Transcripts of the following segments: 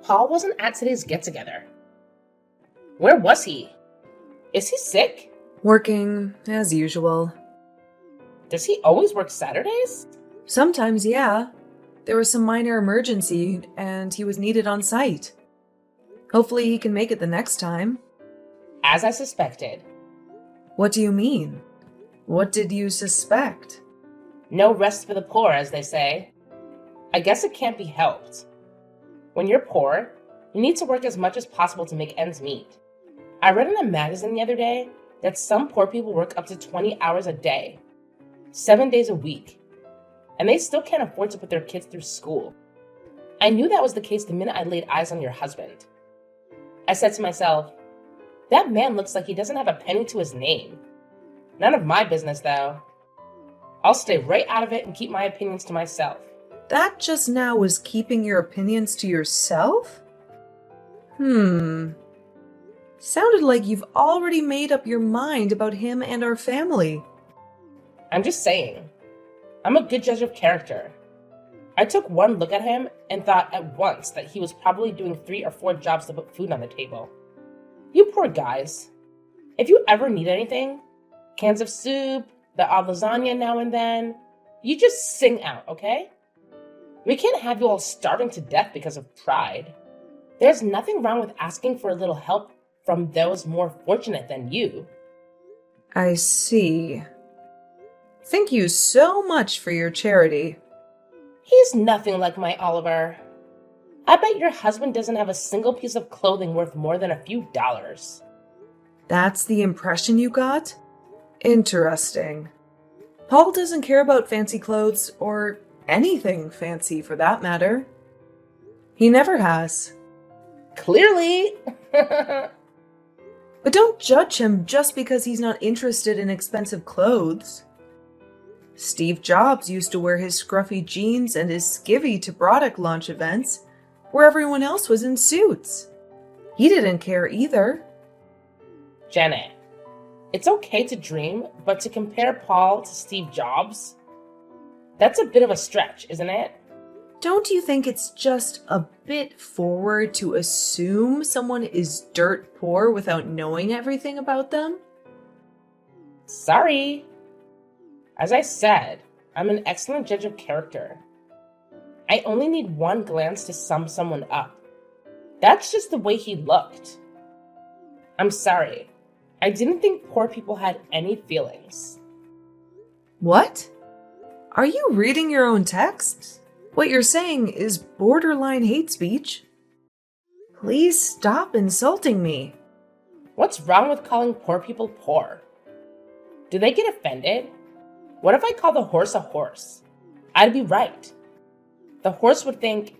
Paul wasn't at today's get-together. Where was he? Is he sick? Working, as usual. Does he always work Saturdays? Sometimes, yeah. There was some minor emergency, and he was needed on site. Hopefully he can make it the next time. As I suspected. What do you mean? What did you suspect? No rest for the poor, as they say. I guess it can't be helped. When you're poor, you need to work as much as possible to make ends meet. I read in a magazine the other day that some poor people work up to 20 hours a day, 7 days a week, and they still can't afford to put their kids through school. I knew that was the case the minute I laid eyes on your husband. I said to myself, that man looks like he doesn't have a penny to his name. None of my business, though. I'll stay right out of it and keep my opinions to myself. That just now was keeping your opinions to yourself? Sounded like you've already made up your mind about him and our family. I'm just saying. I'm a good judge of character. I took one look at him and thought at once that he was probably doing 3 or 4 jobs to put food on the table. You poor guys. If you ever need anything, cans of soup, the odd lasagna now and then, you just sing out, okay? We can't have you all starving to death because of pride. There's nothing wrong with asking for a little help from those more fortunate than you. I see. Thank you so much for your charity. He's nothing like my Oliver. I bet your husband doesn't have a single piece of clothing worth more than a few dollars. That's the impression you got? Interesting. Paul doesn't care about fancy clothes, or anything fancy for that matter. He never has. Clearly. But don't judge him just because he's not interested in expensive clothes. Steve Jobs used to wear his scruffy jeans and his skivvy to product launch events, where everyone else was in suits. He didn't care either. Janet, it's okay to dream, but to compare Paul to Steve Jobs, that's a bit of a stretch, isn't it? Don't you think it's just a bit forward to assume someone is dirt poor without knowing everything about them? Sorry. As I said, I'm an excellent judge of character. I only need one glance to sum someone up. That's just the way he looked. I'm sorry. I didn't think poor people had any feelings. What? Are you reading your own text? What you're saying is borderline hate speech. Please stop insulting me. What's wrong with calling poor people poor? Do they get offended? What if I call the horse a horse? I'd be right. The horse would think,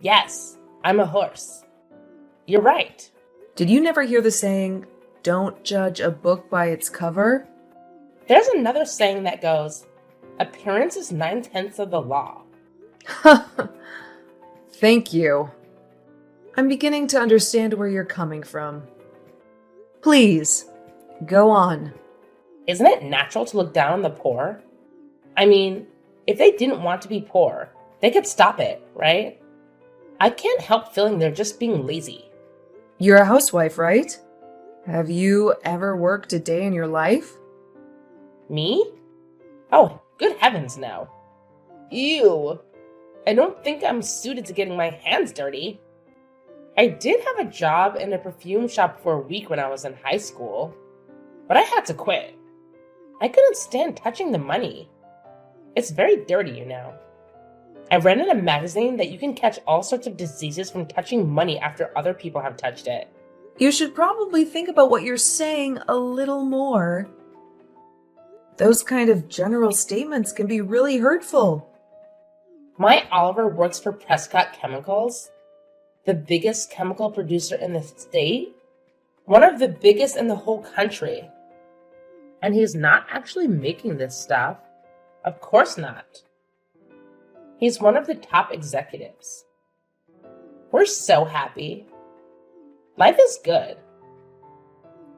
yes, I'm a horse. You're right. Did you never hear the saying, don't judge a book by its cover? There's another saying that goes, appearance is 9/10 of the law. Thank you. I'm beginning to understand where you're coming from. Please, go on. Isn't it natural to look down on the poor? I mean, if they didn't want to be poor, they could stop it, right? I can't help feeling they're just being lazy. You're a housewife, right? Have you ever worked a day in your life? Me? Oh, good heavens, no. Ew. I don't think I'm suited to getting my hands dirty. I did have a job in a perfume shop for a week when I was in high school, but I had to quit. I couldn't stand touching the money. It's very dirty, you know. I read in a magazine that you can catch all sorts of diseases from touching money after other people have touched it. You should probably think about what you're saying a little more. Those kind of general statements can be really hurtful. My Oliver works for Prescott Chemicals, the biggest chemical producer in the state, one of the biggest in the whole country. And he's not actually making this stuff. Of course not. He's one of the top executives. We're so happy. Life is good.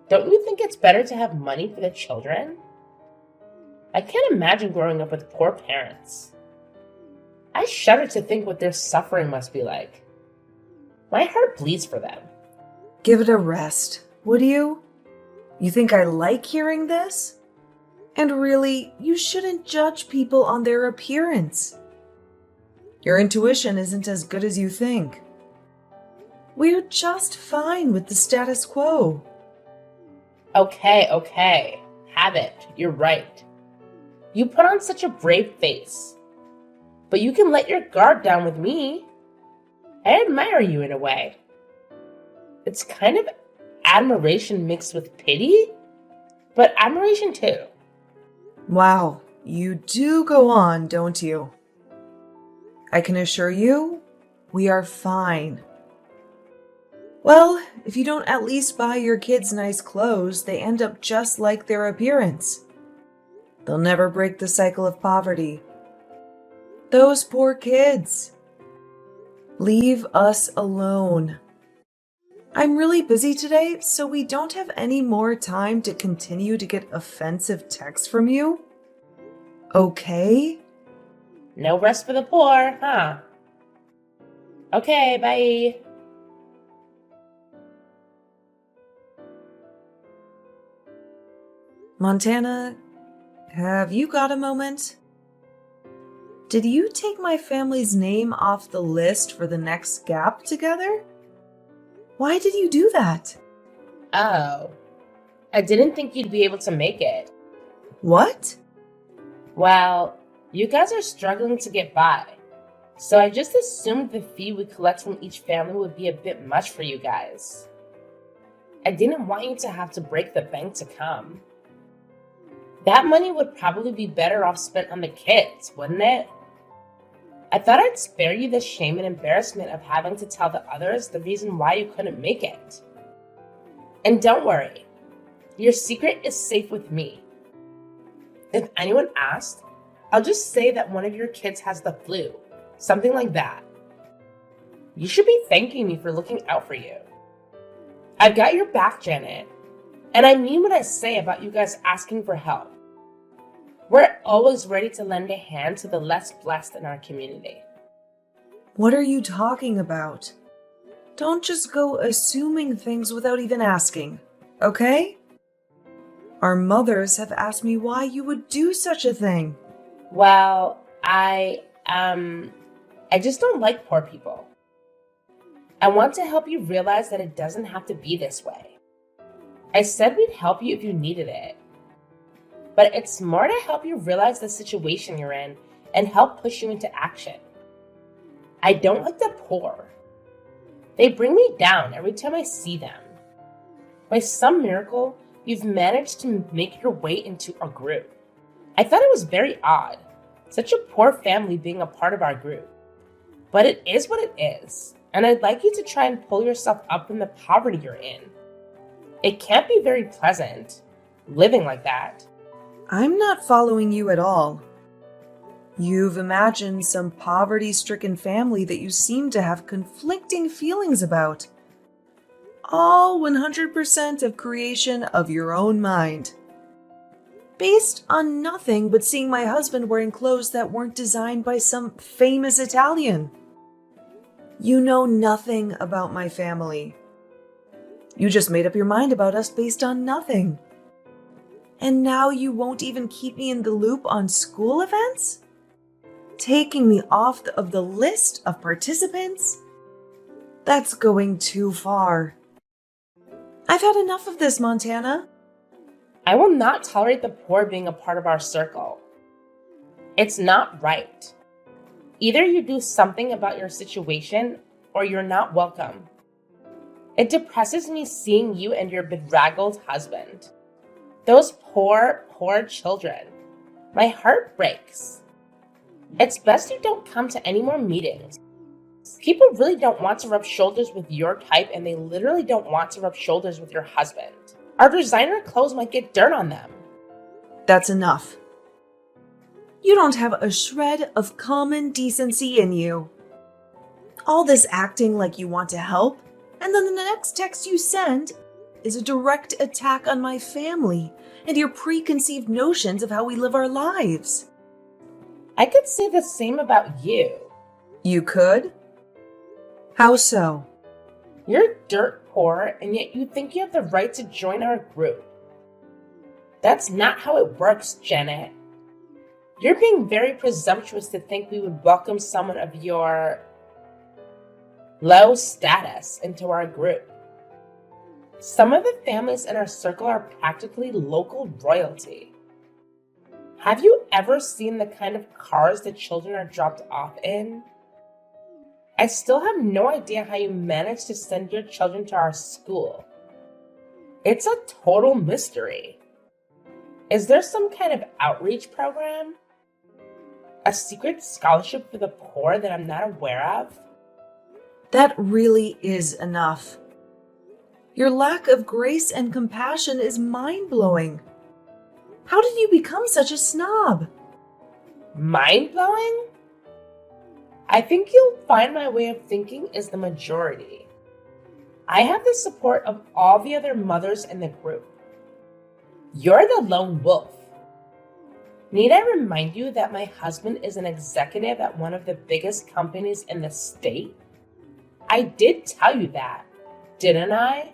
Don't you think it's better to have money for the children? I can't imagine growing up with poor parents. I shudder to think what their suffering must be like. My heart bleeds for them. Give it a rest, would you? You think I like hearing this? And really, you shouldn't judge people on their appearance. Your intuition isn't as good as you think. We're just fine with the status quo. Okay. Have it. You're right. You put on such a brave face. But you can let your guard down with me. I admire you in a way. It's kind of admiration mixed with pity, but admiration too. Wow, you do go on, don't you? I can assure you, we are fine. Well, if you don't at least buy your kids nice clothes, they end up just like their appearance. They'll never break the cycle of poverty. Those poor kids. Leave us alone. I'm really busy today, so we don't have any more time to continue to get offensive texts from you. Okay? No rest for the poor, huh? Okay, bye. Montana, have you got a moment? Did you take my family's name off the list for the next gap together? Why did you do that? Oh, I didn't think you'd be able to make it. What? Well, you guys are struggling to get by, so I just assumed the fee we collect from each family would be a bit much for you guys. I didn't want you to have to break the bank to come. That money would probably be better off spent on the kids, wouldn't it? I thought I'd spare you the shame and embarrassment of having to tell the others the reason why you couldn't make it. And don't worry, your secret is safe with me. If anyone asks, I'll just say that one of your kids has the flu, something like that. You should be thanking me for looking out for you. I've got your back, Janet, and I mean what I say about you guys asking for help. We're always ready to lend a hand to the less blessed in our community. What are you talking about? Don't just go assuming things without even asking, okay? Our mothers have asked me why you would do such a thing. Well, I just don't like poor people. I want to help you realize that it doesn't have to be this way. I said we'd help you if you needed it. But it's more to help you realize the situation you're in and help push you into action. I don't like the poor. They bring me down every time I see them. By some miracle, you've managed to make your way into our group. I thought it was very odd, such a poor family being a part of our group. But it is what it is, and I'd like you to try and pull yourself up from the poverty you're in. It can't be very pleasant, living like that. I'm not following you at all. You've imagined some poverty-stricken family that you seem to have conflicting feelings about. All 100% of creation of your own mind. Based on nothing but seeing my husband wearing clothes that weren't designed by some famous Italian. You know nothing about my family. You just made up your mind about us based on nothing. And now you won't even keep me in the loop on school events? Taking me off of the list of participants? That's going too far. I've had enough of this, Montana. I will not tolerate the poor being a part of our circle. It's not right. Either you do something about your situation or you're not welcome. It depresses me seeing you and your bedraggled husband. Those poor children. My heart breaks. It's best you don't come to any more meetings. People really don't want to rub shoulders with your type, and they literally don't want to rub shoulders with your husband. Our designer clothes might get dirt on them. That's enough. You don't have a shred of common decency in you. All this acting like you want to help, and then the next text you send is a direct attack on my family and your preconceived notions of how we live our lives. I could say the same about you. You could? How so? You're dirt poor, and yet you think you have the right to join our group. That's not how it works, Janet. You're being very presumptuous to think we would welcome someone of your low status into our group. Some of the families in our circle are practically local royalty. Have you ever seen the kind of cars the children are dropped off in? I still have no idea how you managed to send your children to our school. It's a total mystery. Is there some kind of outreach program? A secret scholarship for the poor that I'm not aware of? That really is enough. Your lack of grace and compassion is mind-blowing. How did you become such a snob? Mind-blowing? I think you'll find my way of thinking is the majority. I have the support of all the other mothers in the group. You're the lone wolf. Need I remind you that my husband is an executive at one of the biggest companies in the state? I did tell you that, didn't I?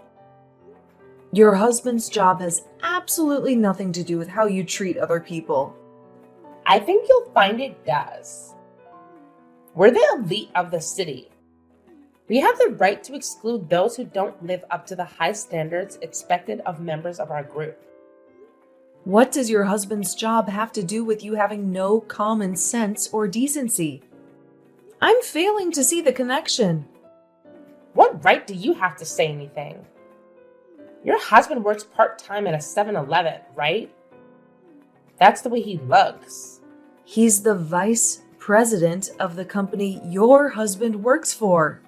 Your husband's job has absolutely nothing to do with how you treat other people. I think you'll find it does. We're the elite of the city. We have the right to exclude those who don't live up to the high standards expected of members of our group. What does your husband's job have to do with you having no common sense or decency? I'm failing to see the connection. What right do you have to say anything? Your husband works part-time at a 7-Eleven, right? That's the way he looks. He's the vice president of the company your husband works for.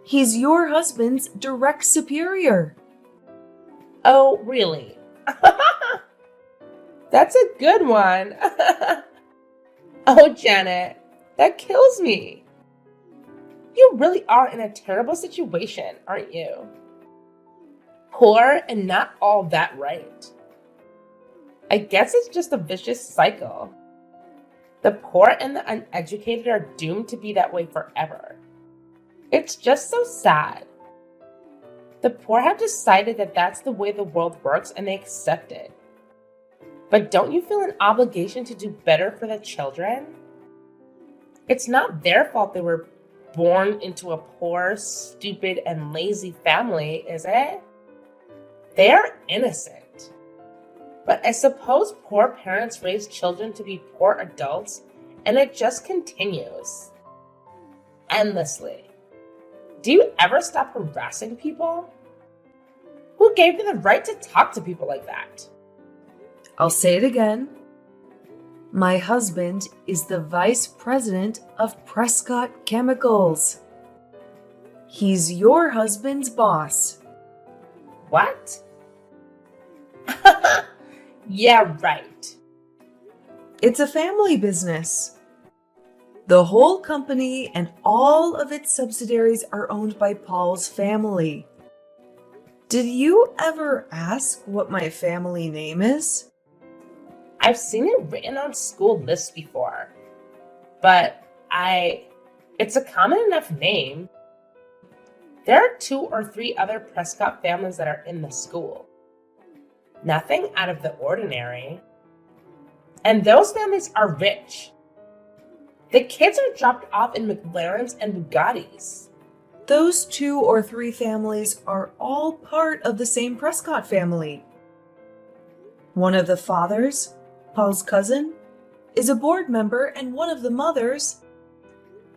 He's your husband's direct superior. Oh, really? That's a good one. Oh, Janet, that kills me. You really are in a terrible situation, aren't you? Poor and not all that right. I guess it's just a vicious cycle. The poor and the uneducated are doomed to be that way forever. It's just so sad. The poor have decided that that's the way the world works and they accept it. But don't you feel an obligation to do better for the children? It's not their fault they were born into a poor, stupid, and lazy family, is it? They are innocent. But I suppose poor parents raise children to be poor adults, and it just continues. Endlessly. Do you ever stop harassing people? Who gave you the right to talk to people like that? I'll say it again. My husband is the vice president of Prescott Chemicals. He's your husband's boss. What? Yeah, right. It's a family business. The whole company and all of its subsidiaries are owned by Paul's family. Did you ever ask what my family name is? I've seen it written on school lists before, but it's a common enough name. There are 2 or 3 other Prescott families that are in the school. Nothing out of the ordinary. And those families are rich. The kids are dropped off in McLarens and Bugattis. Those 2 or 3 families are all part of the same Prescott family. One of the fathers, Paul's cousin, is a board member, and one of the mothers,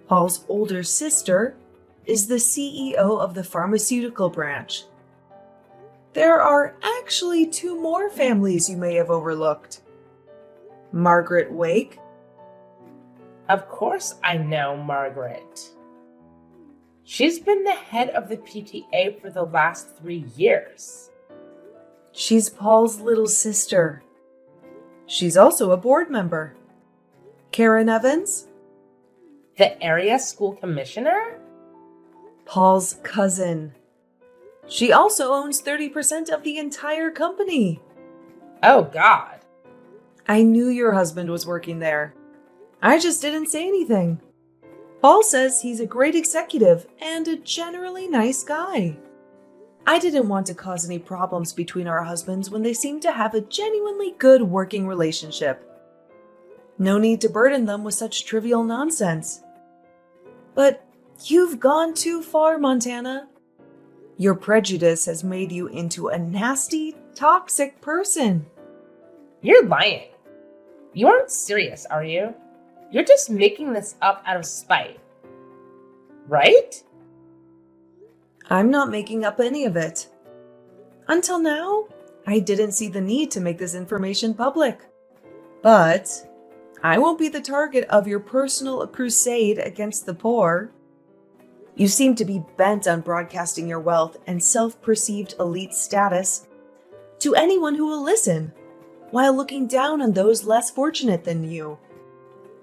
Paul's older sister, is the CEO of the pharmaceutical branch. There are actually 2 more families you may have overlooked. Margaret Wake. Of course I know Margaret. She's been the head of the PTA for the last 3 years. She's Paul's little sister. She's also a board member. Karen Evans. The area school commissioner? Paul's cousin. She also owns 30% of the entire company. Oh, God. I knew your husband was working there. I just didn't say anything. Paul says he's a great executive and a generally nice guy. I didn't want to cause any problems between our husbands when they seem to have a genuinely good working relationship. No need to burden them with such trivial nonsense. But you've gone too far, Montana. Your prejudice has made you into a nasty, toxic person. You're lying. You aren't serious, are you? You're just making this up out of spite. Right? I'm not making up any of it. Until now, I didn't see the need to make this information public. But I won't be the target of your personal crusade against the poor. You seem to be bent on broadcasting your wealth and self-perceived elite status to anyone who will listen, while looking down on those less fortunate than you.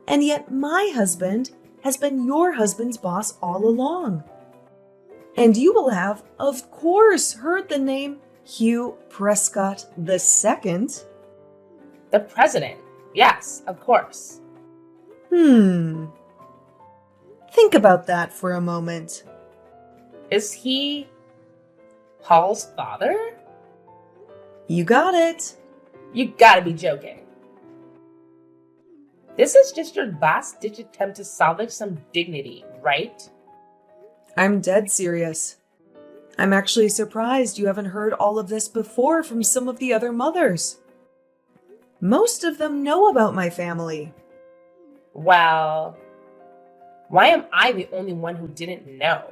And yet my husband has been your husband's boss all along. And you will have, of course, heard the name Hugh Prescott II. The president. Yes, of course. Think about that for a moment. Is he Paul's father? You got it. You gotta be joking. This is just your last-ditch attempt to salvage some dignity, right? I'm dead serious. I'm actually surprised you haven't heard all of this before from some of the other mothers. Most of them know about my family. Well, why am I the only one who didn't know?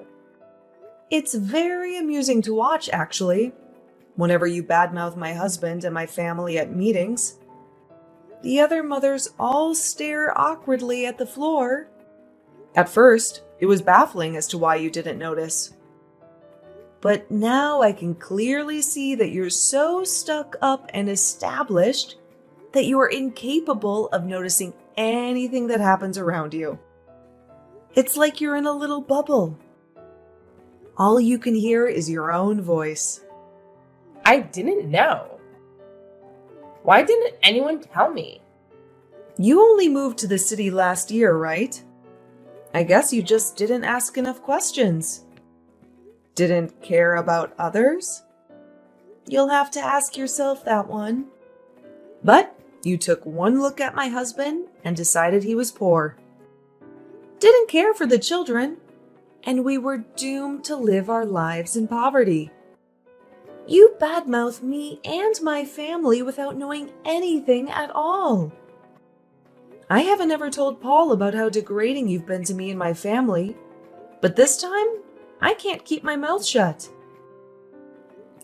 It's very amusing to watch, actually, whenever you badmouth my husband and my family at meetings. The other mothers all stare awkwardly at the floor. At first, it was baffling as to why you didn't notice. But now I can clearly see that you're so stuck up and established that you are incapable of noticing anything that happens around you. It's like you're in a little bubble. All you can hear is your own voice. I didn't know. Why didn't anyone tell me? You only moved to the city last year, right? I guess you just didn't ask enough questions. Didn't care about others? You'll have to ask yourself that one. But you took one look at my husband and decided he was poor. Didn't care for the children, and we were doomed to live our lives in poverty. You badmouth me and my family without knowing anything at all. I haven't ever told Paul about how degrading you've been to me and my family, but this time, I can't keep my mouth shut.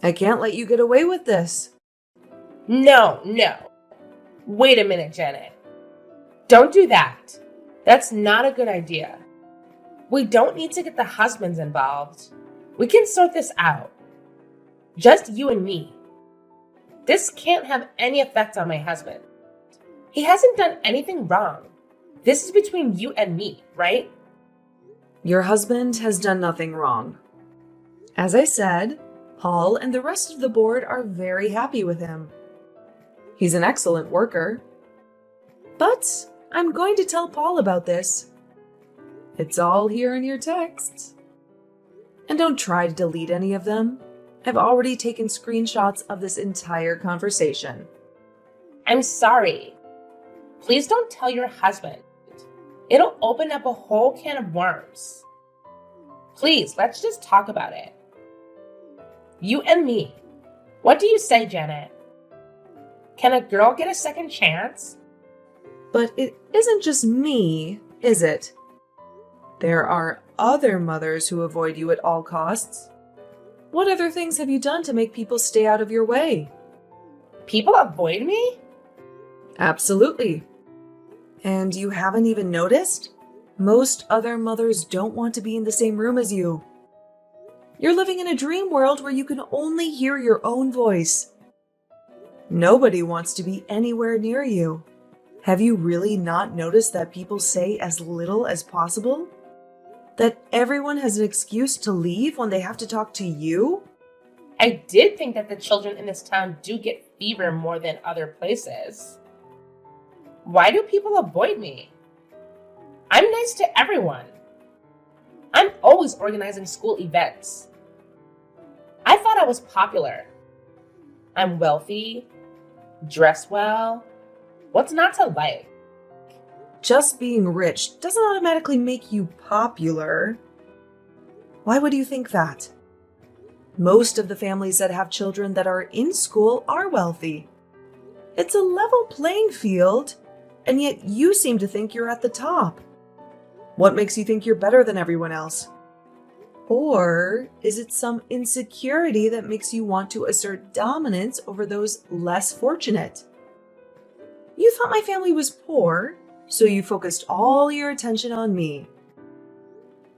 I can't let you get away with this. No. Wait a minute, Janet. Don't do that. That's not a good idea. We don't need to get the husbands involved. We can sort this out. Just you and me. This can't have any effect on my husband. He hasn't done anything wrong. This is between you and me, right? Your husband has done nothing wrong. As I said, Paul and the rest of the board are very happy with him. He's an excellent worker. But I'm going to tell Paul about this. It's all here in your texts. And don't try to delete any of them. I've already taken screenshots of this entire conversation. I'm sorry. Please don't tell your husband. It'll open up a whole can of worms. Please, let's just talk about it. You and me. What do you say, Janet? Can a girl get a second chance? But it isn't just me, is it? There are other mothers who avoid you at all costs. What other things have you done to make people stay out of your way? People avoid me? Absolutely. And you haven't even noticed? Most other mothers don't want to be in the same room as you. You're living in a dream world where you can only hear your own voice. Nobody wants to be anywhere near you. Have you really not noticed that people say as little as possible? That everyone has an excuse to leave when they have to talk to you? I did think that the children in this town do get fever more than other places. Why do people avoid me? I'm nice to everyone. I'm always organizing school events. I thought I was popular. I'm wealthy, dress well. What's not to like? Just being rich doesn't automatically make you popular. Why would you think that? Most of the families that have children that are in school are wealthy. It's a level playing field, and yet you seem to think you're at the top. What makes you think you're better than everyone else? Or is it some insecurity that makes you want to assert dominance over those less fortunate? You thought my family was poor, so you focused all your attention on me.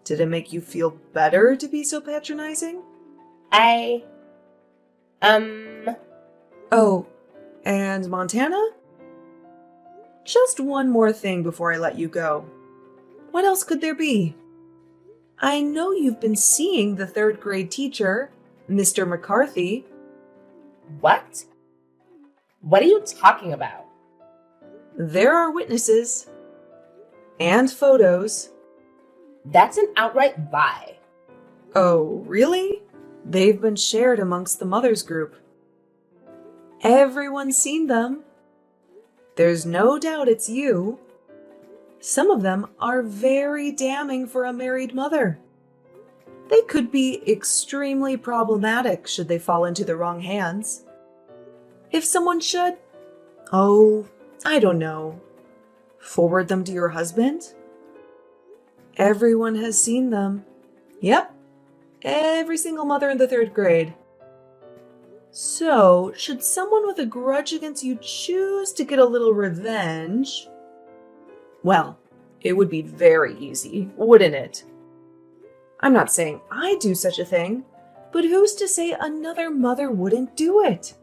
Did it make you feel better to be so patronizing? Oh, and Montana? Just one more thing before I let you go. What else could there be? I know you've been seeing the third grade teacher, Mr. McCarthy. What? What are you talking about? There are witnesses. And photos. That's an outright lie. Oh, really? They've been shared amongst the mothers group. Everyone's seen them. There's no doubt it's you. Some of them are very damning for a married mother. They could be extremely problematic should they fall into the wrong hands. If someone should, I don't know, forward them to your husband? Everyone has seen them. Yep, every single mother in the third grade. So, should someone with a grudge against you choose to get a little revenge, well, it would be very easy, wouldn't it? I'm not saying I'd do such a thing, but who's to say another mother wouldn't do it?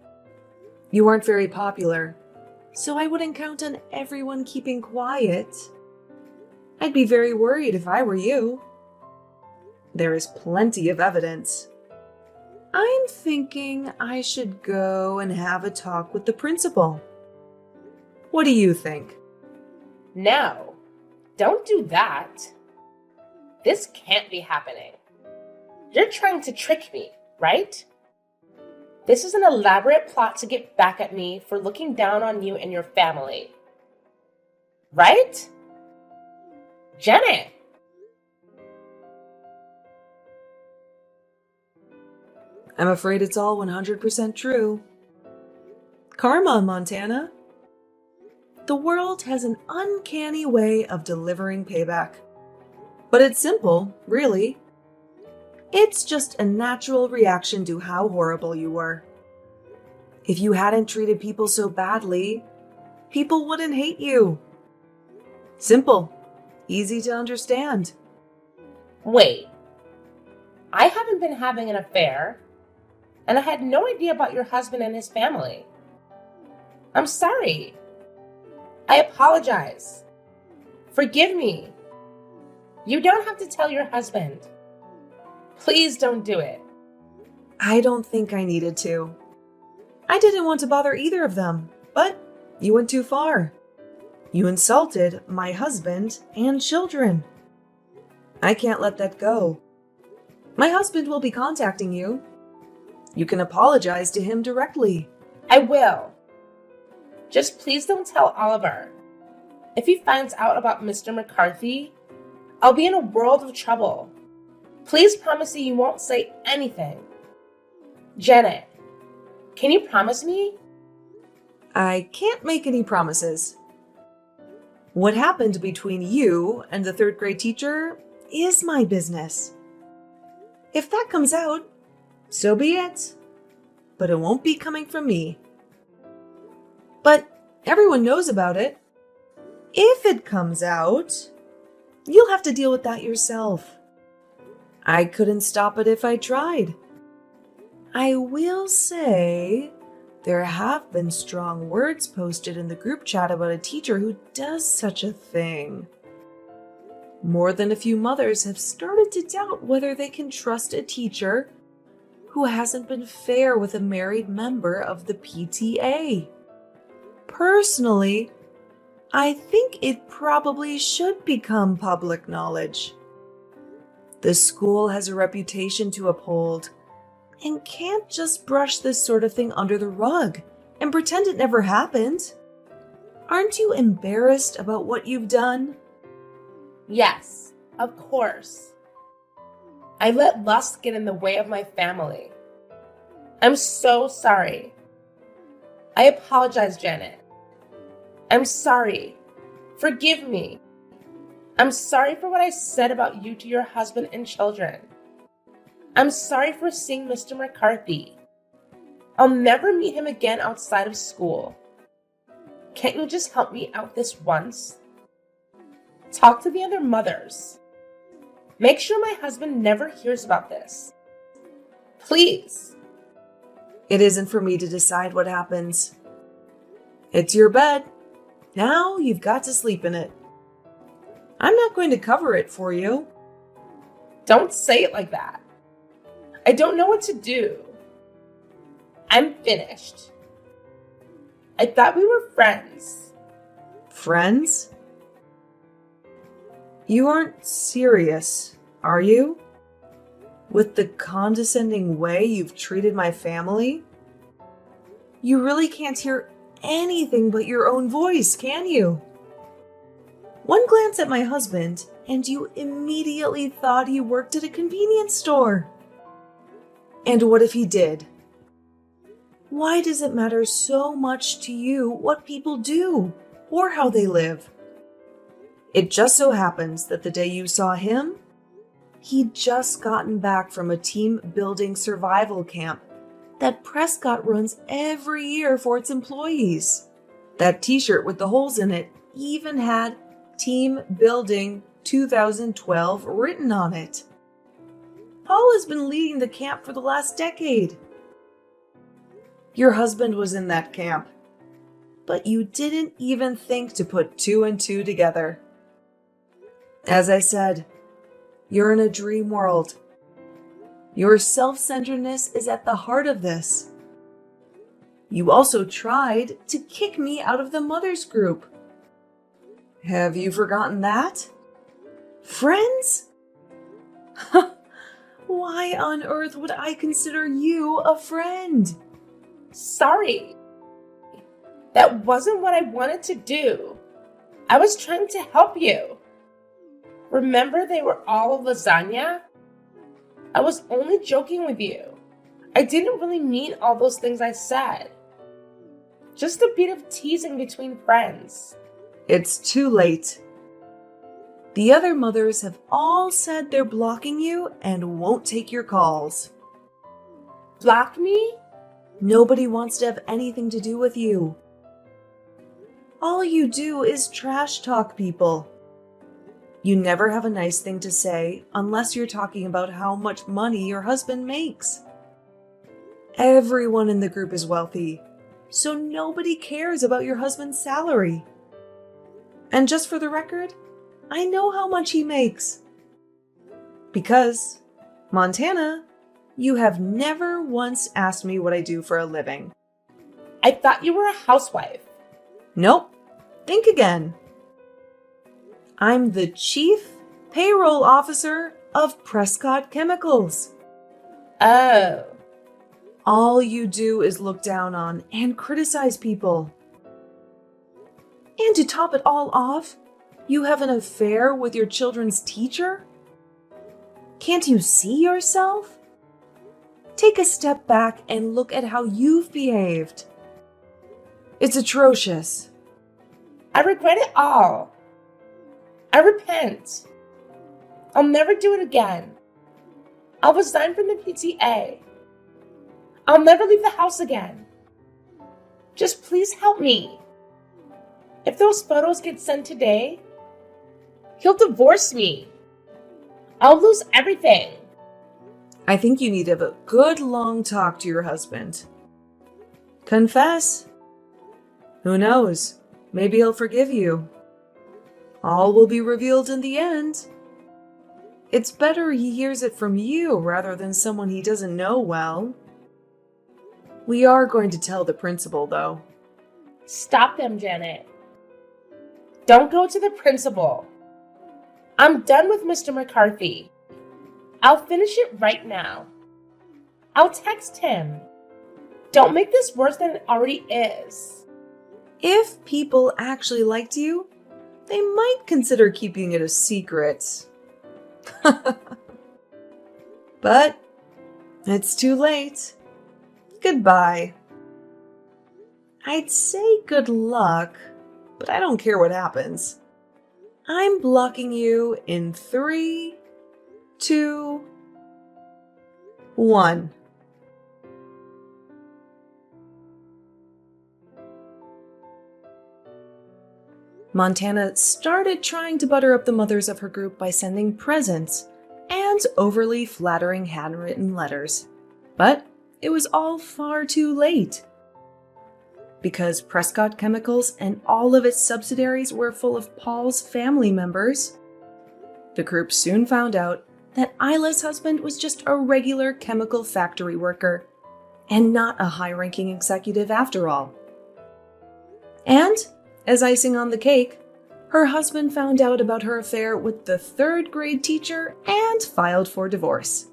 You aren't very popular, so I wouldn't count on everyone keeping quiet. I'd be very worried if I were you. There is plenty of evidence. I'm thinking I should go and have a talk with the principal. What do you think? No, don't do that. This can't be happening. You're trying to trick me, right? This is an elaborate plot to get back at me for looking down on you and your family. Right? Janet! I'm afraid it's all 100% true. Karma, Montana. The world has an uncanny way of delivering payback. But it's simple, really. It's just a natural reaction to how horrible you were. If you hadn't treated people so badly, people wouldn't hate you. Simple, easy to understand. Wait, I haven't been having an affair, and I had no idea about your husband and his family. I'm sorry. I apologize. Forgive me. You don't have to tell your husband. Please don't do it. I don't think I needed to. I didn't want to bother either of them, but you went too far. You insulted my husband and children. I can't let that go. My husband will be contacting you. You can apologize to him directly. I will. Just please don't tell Oliver. If he finds out about Mr. McCarthy, I'll be in a world of trouble. Please promise me you won't say anything. Janet, can you promise me? I can't make any promises. What happened between you and the third grade teacher is my business. If that comes out, so be it. But it won't be coming from me. But everyone knows about it. If it comes out, you'll have to deal with that yourself. I couldn't stop it if I tried. I will say there have been strong words posted in the group chat about a teacher who does such a thing. More than a few mothers have started to doubt whether they can trust a teacher who hasn't been fair with a married member of the PTA. Personally, I think it probably should become public knowledge. The school has a reputation to uphold and can't just brush this sort of thing under the rug and pretend it never happened. Aren't you embarrassed about what you've done? Yes, of course. I let lust get in the way of my family. I'm so sorry. I apologize, Janet. I'm sorry. Forgive me. I'm sorry for what I said about you to your husband and children. I'm sorry for seeing Mr. McCarthy. I'll never meet him again outside of school. Can't you just help me out this once? Talk to the other mothers. Make sure my husband never hears about this. Please. It isn't for me to decide what happens. It's your bed. Now you've got to sleep in it. I'm not going to cover it for you. Don't say it like that. I don't know what to do. I'm finished. I thought we were friends. Friends? You aren't serious, are you? With the condescending way you've treated my family? You really can't hear anything but your own voice, can you? One glance at my husband, and you immediately thought he worked at a convenience store. And what if he did? Why does it matter so much to you what people do or how they live? It just so happens that the day you saw him, he'd just gotten back from a team-building survival camp that Prescott runs every year for its employees. That t-shirt with the holes in it even had Team Building 2012 written on it. Paul has been leading the camp for the last decade. Your husband was in that camp, but you didn't even think to put two and two together. As I said, you're in a dream world. Your self-centeredness is at the heart of this. You also tried to kick me out of the mothers group. Have you forgotten that? Friends? Why on earth would I consider you a friend? Sorry. That wasn't what I wanted to do. I was trying to help you. Remember they were all lasagna? I was only joking with you. I didn't really mean all those things I said. Just a bit of teasing between friends. It's too late. The other mothers have all said they're blocking you and won't take your calls. Block me? Nobody wants to have anything to do with you. All you do is trash talk people. You never have a nice thing to say unless you're talking about how much money your husband makes. Everyone in the group is wealthy, so nobody cares about your husband's salary. And just for the record, I know how much he makes. Because, Montana, you have never once asked me what I do for a living. I thought you were a housewife. Nope. Think again. I'm the Chief Payroll Officer of Prescott Chemicals. Oh. All you do is look down on and criticize people. And to top it all off, you have an affair with your children's teacher? Can't you see yourself? Take a step back and look at how you've behaved. It's atrocious. I regret it all. I repent. I'll never do it again. I'll resign from the PTA. I'll never leave the house again. Just please help me. If those photos get sent today, he'll divorce me. I'll lose everything. I think you need to have a good long talk to your husband. Confess. Who knows? Maybe he'll forgive you. All will be revealed in the end. It's better he hears it from you rather than someone he doesn't know well. We are going to tell the principal, though. Stop them, Janet. Don't go to the principal. I'm done with Mr. McCarthy. I'll finish it right now. I'll text him. Don't make this worse than it already is. If people actually liked you, they might consider keeping it a secret. But it's too late. Goodbye. I'd say good luck, but I don't care what happens. I'm blocking you in 3, 2, 1. Montana started trying to butter up the mothers of her group by sending presents and overly flattering handwritten letters. But it was all far too late. Because Prescott Chemicals and all of its subsidiaries were full of Paul's family members, the group soon found out that Isla's husband was just a regular chemical factory worker and not a high-ranking executive after all. And, as icing on the cake, her husband found out about her affair with the 3rd grade teacher and filed for divorce.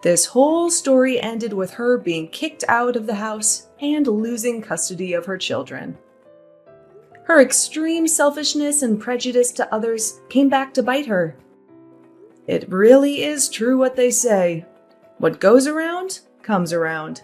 This whole story ended with her being kicked out of the house and losing custody of her children. Her extreme selfishness and prejudice to others came back to bite her. It really is true what they say. What goes around, comes around.